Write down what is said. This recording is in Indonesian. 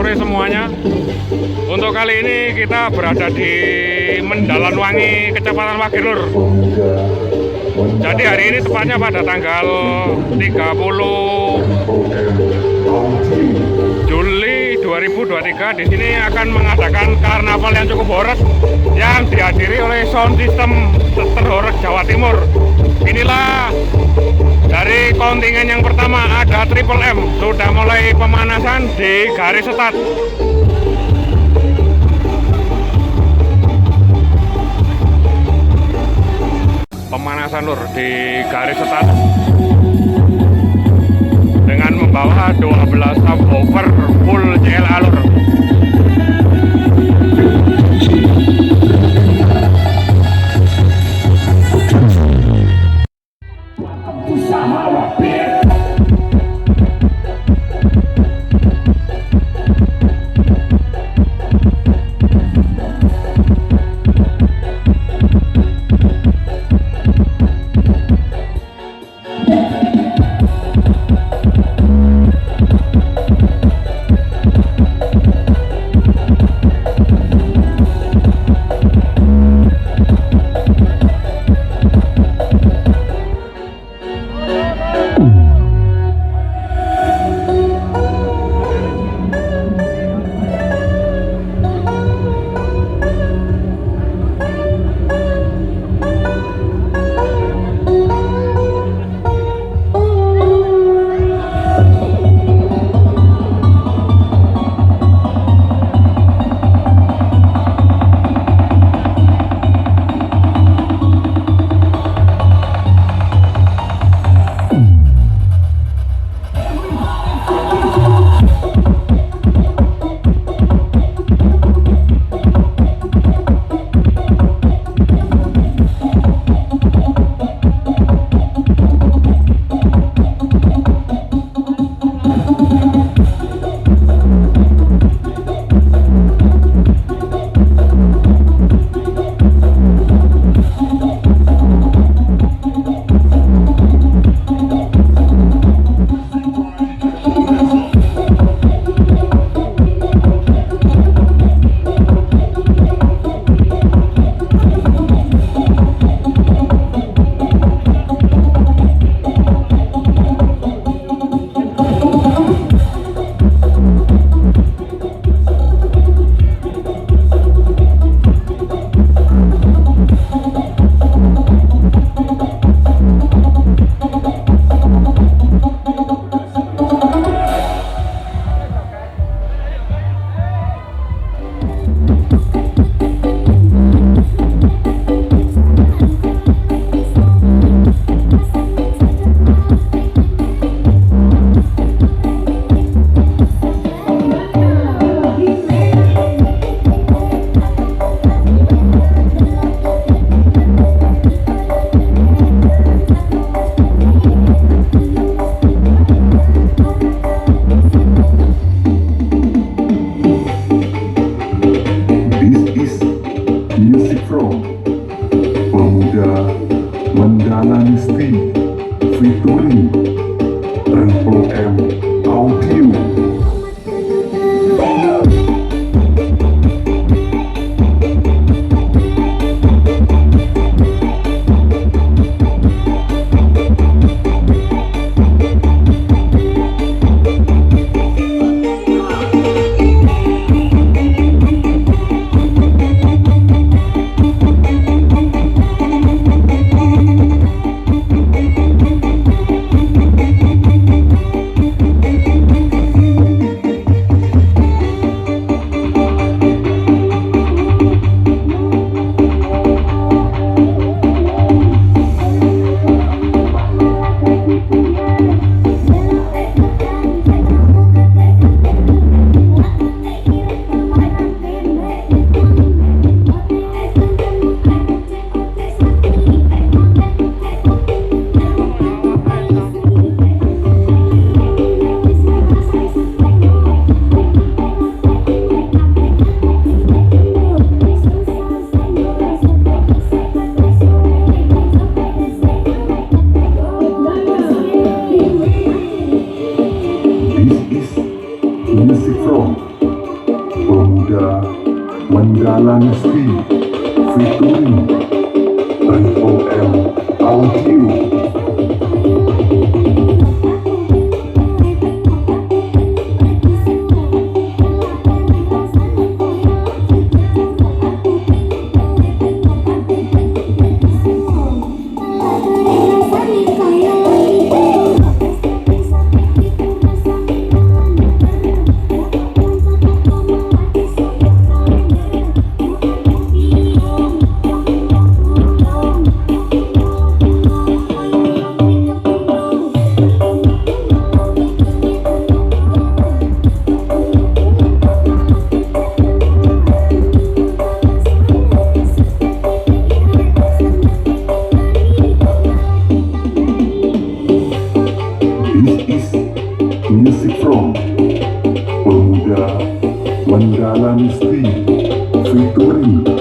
sore semuanya. Untuk kali ini kita berada di Mendalanisty, Kecamatan Wakilur. Jadi hari ini tepatnya pada tanggal 30 Juli 2023 di sini akan mengadakan karnaval yang cukup horeg yang dihadiri oleh sound system terhoreg Jawa Timur. Inilah dari kontingen yang pertama, ada Triple M sudah mulai pemanasan di garis start. Pemanasan lur di garis start dengan membawa 12 subwoofer full CLA lur. Mendalanisty featuring Triple M Audio. Music from Pemuda Mendalanisty featuring Triple M Audio. This is music from Pemuda Mendalanisty featuring